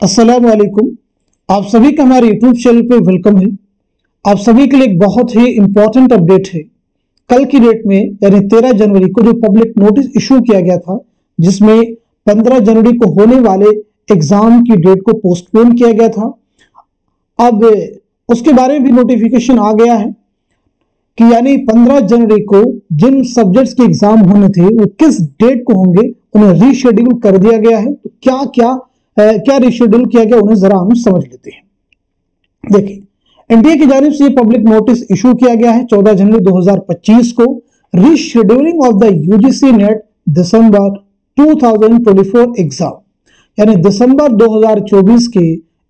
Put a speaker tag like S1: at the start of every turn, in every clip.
S1: अस्सलाम वालेकुम। आप सभी का हमारे यूट्यूब चैनल पे वेलकम है। आप सभी के लिए एक बहुत ही इंपॉर्टेंट अपडेट है। कल की डेट में यानी 13 जनवरी को जो पब्लिक नोटिस इशू किया गया था, जिसमें 15 जनवरी को होने वाले एग्जाम की डेट को पोस्टपोन किया गया था। अब उसके बारे में भी नोटिफिकेशन आ गया है कि यानी 15 जनवरी को जिन सब्जेक्ट्स के एग्जाम होने थे वो किस डेट को होंगे, उन्हें रीशेड्यूल कर दिया गया है। तो क्या रिशेड्यूल किया गया, उन्हें जरा हम समझ लेते हैं। देखिए, एनटीए की जानिब से ये पब्लिक नोटिस इशू किया गया है 14 जनवरी 2025 को। Rescheduling of the UGC net December 2024 exam, यानी दिसंबर 2024 के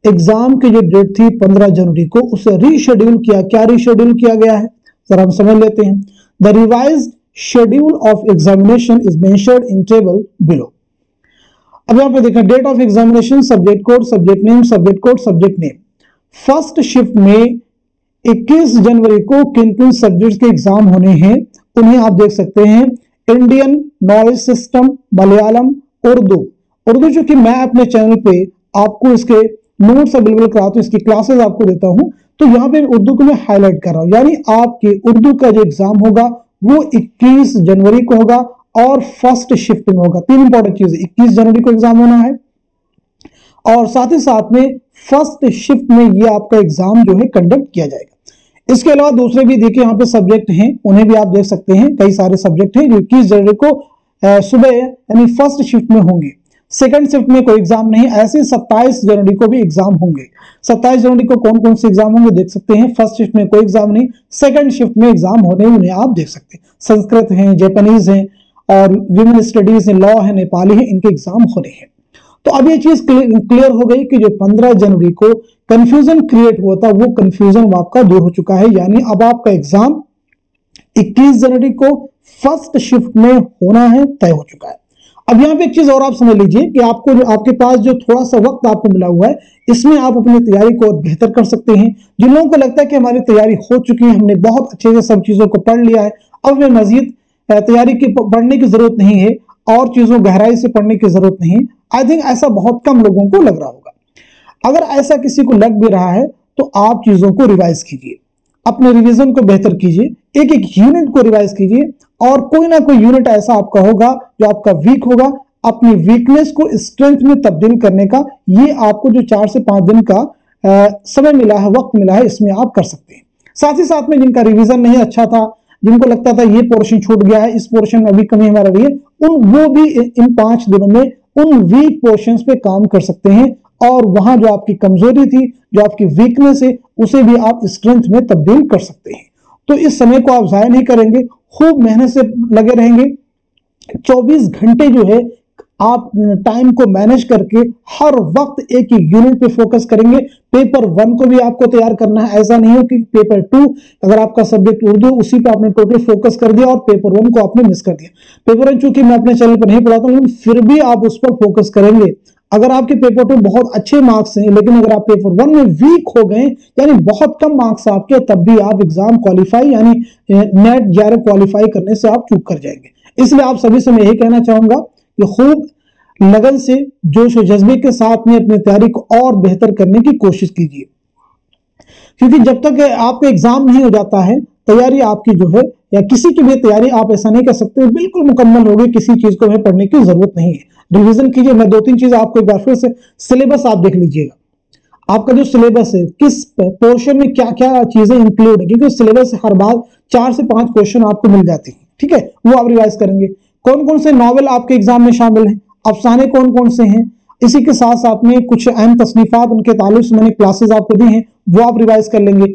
S1: एग्जाम की जो डेट थी 15 जनवरी को, उसे रीशेड्यूल किया। क्या रीशेड्यूल किया गया है, जरा हम समझ लेते हैं। The revised schedule of examination is mentioned in table below. अब यहां पे देखा, date of examination, subject code, subject name, subject code, subject name. First shift में 21 जनवरी को किन किन सब्जेक्ट्स के एग्जाम होने हैं उन्हें आप देख सकते हैं। Indian knowledge system, Malayalam, Urdu जो कि मैं अपने चैनल पे आपको इसके नोट्स अवेलेबल कराता हूं, इसकी क्लासेस आपको देता हूं। तो यहां पे उर्दू को मैं हाईलाइट कर रहा हूं, यानी आपके उर्दू का जो एग्जाम होगा वो 21 जनवरी को होगा और फर्स्ट शिफ्ट में होगा। तीन इंपॉर्टेंट चीजें, 21 जनवरी को एग्जाम होना है और साथ ही साथ में फर्स्ट शिफ्ट में ये आपका एग्जाम जो है कंडक्ट किया जाएगा। इसके अलावा दूसरे भी देखिए यहाँ पे सब्जेक्ट हैं, उन्हें भी आप देख सकते हैं। कई सारे सब्जेक्ट हैं जो 21 जनवरी को सुबह यानी फर्स्ट शिफ्ट में होंगे। सेकंड शिफ्ट में कोई एग्जाम नहीं। ऐसे 27 जनवरी को भी एग्जाम होंगे। 27 जनवरी को कौन कौन से एग्जाम होंगे देख सकते हैं। फर्स्ट शिफ्ट में कोई एग्जाम नहीं, सेकंड शिफ्ट में एग्जाम होने उन्हें आप देख सकते हैं। संस्कृत है, जापानीज है और विमेन स्टडीज है, लॉ है, नेपाली है, इनके एग्जाम हो रहे हैं। तो अब ये चीज क्लियर हो गई कि जो 15 जनवरी को कंफ्यूजन क्रिएट हुआ था वो कंफ्यूजन आपका दूर हो चुका है। यानी अब आपका एग्जाम 21 जनवरी को फर्स्ट शिफ्ट में होना है, तय हो चुका है। अब यहाँ पे एक चीज और आप समझ लीजिए कि आपको जो आपके पास जो थोड़ा सा वक्त आपको मिला हुआ है, इसमें आप अपनी तैयारी को और बेहतर कर सकते हैं। जिन लोगों को लगता है कि हमारी तैयारी हो चुकी है, हमने बहुत अच्छे से सब चीजों को पढ़ लिया है, अब हमें मजीद तैयारी की पढ़ने की जरूरत नहीं है और चीजों गहराई से पढ़ने की जरूरत नहीं है, आई थिंक ऐसा बहुत कम लोगों को लग रहा होगा। अगर ऐसा किसी को लग भी रहा है तो आप चीजों को रिवाइज कीजिए, अपने रिवीजन को बेहतर कीजिए, एक एक यूनिट को रिवाइज कीजिए और कोई ना कोई यूनिट ऐसा आपका होगा जो आपका वीक होगा। अपनी वीकनेस को स्ट्रेंथ में तब्दील करने का ये आपको जो 4 से 5 दिन का समय मिला है, वक्त मिला है, इसमें आप कर सकते हैं। साथ ही साथ में जिनका रिवीजन नहीं अच्छा था, जिनको लगता था ये पोर्शन छूट गया है, इस पोर्शन में अभी कमी हमारा रही है, वो भी इन 5 दिनों में उन वीक पोर्शंस पे काम कर सकते हैं और वहां जो आपकी कमजोरी थी, जो आपकी वीकनेस है, उसे भी आप स्ट्रेंथ में तब्दील कर सकते हैं। तो इस समय को आप जाया नहीं करेंगे, खूब मेहनत से लगे रहेंगे। 24 घंटे जो है आप टाइम को मैनेज करके हर वक्त एक ही यूनिट पे फोकस करेंगे। पेपर 1 को भी आपको तैयार करना है। ऐसा नहीं हो कि पेपर 2 अगर आपका सब्जेक्ट उर्दू, उसी पे आपने टोटल फोकस कर दिया और पेपर 1 को आपने मिस कर दिया। पेपर 1 चूंकि मैं अपने चैनल पर नहीं पढ़ाता हूं, लेकिन फिर भी आप उस पर फोकस करेंगे। अगर आपके पेपर 2 बहुत अच्छे मार्क्स हैं, लेकिन अगर आप पेपर 1 में वीक हो गए, यानी बहुत कम मार्क्स आपके, तब भी आप एग्जाम क्वालिफाई यानी नेट 11 क्वालिफाई करने से आप चूक कर जाएंगे। इसलिए आप सभी से मैं यही कहना चाहूंगा कि खूब लगन से, जोश और जज्बे के साथ में अपनी तैयारी को और बेहतर करने की कोशिश कीजिए, क्योंकि जब तक आपका एग्जाम नहीं हो जाता है, तैयारी आपकी जो है या किसी की भी तैयारी आप ऐसा नहीं कर सकते बिल्कुल मुकम्मल होगी, किसी चीज को हमें पढ़ने की जरूरत नहीं है। रिवीजन कीजिए। मैं 2-3 चीज आपको एक बार फिर से, सिलेबस आप देख लीजिएगा। आपका जो सिलेबस है, किस पोर्शन में क्या क्या चीजें इंक्लूड है, क्योंकि सिलेबस से हर बार 4 से 5 क्वेश्चन आपको मिल जाते हैं, ठीक है, वो आप रिवाइज करेंगे। कौन कौन से नॉवेल आपके एग्जाम में शामिल हैं, अफसाने कौन कौन से हैं, इसी के साथ साथ में कुछ अहम तसनीफात, उनके ताल्लुक से मैंने क्लासेस आपको दी हैं, वो आप रिवाइज कर लेंगे।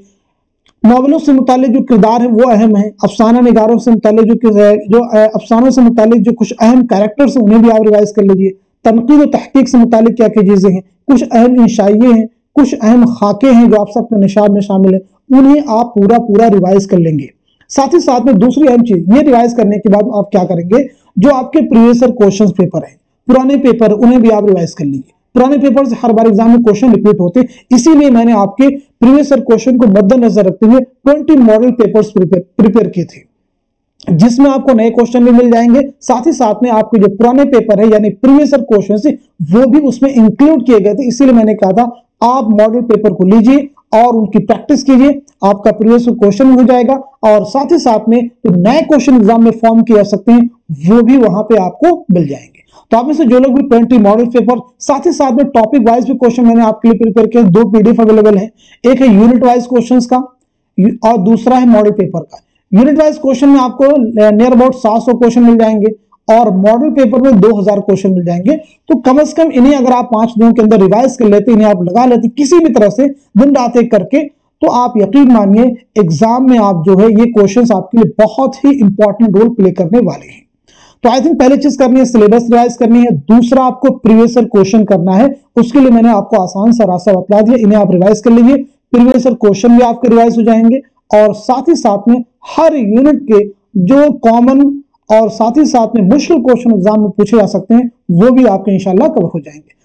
S1: नॉवेलों से मुतालिक जो किरदार है वो अहम है। अफसाना निगारों से मुतालिक जो अफसानों से मुतालिक जो कुछ अहम कैरेक्टर्स हैं, उन्हें भी आप रिवाइज कर लीजिए। तनकीद और तहकीक से मुतालिक क्या क्या चीजें हैं, कुछ अहम इंशाइये हैं, कुछ अहम खाके हैं जो आप सबके निशाब में शामिल है, उन्हें आप पूरा पूरा रिवाइज कर लेंगे। साथ ही साथ में दूसरी अहम चीज, ये रिवाइज करने के बाद आप क्या करेंगे, जो आपके प्रीवियस ईयर क्वेश्चन पेपर है, पुराने पेपर, उन्हें भी आप रिवाइज कर लीजिए। पुराने पेपर से हर बार एग्जाम में क्वेश्चन रिपीट होते, इसीलिए मैंने आपके प्रीवियस ईयर क्वेश्चन को मद्देनजर रखते हुए 20 मॉडल पेपर्स प्रिपेयर किए थे। जिसमें आपको नए क्वेश्चन भी मिल जाएंगे, साथ ही साथ में आपके जो पुराने पेपर है यानी प्रीवियस क्वेश्चन से वो भी उसमें इंक्लूड किए गए थे। इसीलिए मैंने कहा था आप मॉडल पेपर को लीजिए और उनकी प्रैक्टिस कीजिए, आपका प्रीवियस क्वेश्चन हो जाएगा और साथ ही साथ में जो नए क्वेश्चन एग्जाम में फॉर्म किए जा सकते हैं वो भी वहां पे आपको मिल जाएंगे। तो आप में से जो लोग भी 20 मॉडल पेपर साथ ही साथ में टॉपिक वाइज भी क्वेश्चन मैंने आपके लिए प्रिपेयर किया, 2 पीडीएफ अवेलेबल है, एक है यूनिट वाइज क्वेश्चंस का और दूसरा है मॉडल पेपर का। यूनिट वाइज क्वेश्चन में आपको नियर अबाउट 700 क्वेश्चन मिल जाएंगे और मॉडल पेपर में 2000 क्वेश्चन मिल जाएंगे। तो कम से कम इन्हें अगर आप 5 दिनों के अंदर रिवाइज कर लेते, इन्हें आप लगा लेते किसी भी तरह से दिन रात एक करके, तो आप यकीन मानिए एग्जाम में आप जो है ये क्वेश्चंस आपके लिए बहुत ही इंपॉर्टेंट रोल प्ले करने वाले हैं। तो आई थिंक पहले चीज करनी है सिलेबस रिवाइज करनी है, दूसरा आपको प्रीवियस क्वेश्चन करना है। उसके लिए मैंने आपको आसान सा रास्ता बतला दिया, इन्हें आप रिवाइज कर लीजिए, प्रीवियस क्वेश्चन भी आपके रिवाइज हो जाएंगे और साथ ही साथ में हर यूनिट के जो कॉमन और साथ ही साथ में मुश्किल क्वेश्चन एग्जाम में पूछे जा सकते हैं वो भी आपके इंशाल्लाह कवर हो जाएंगे।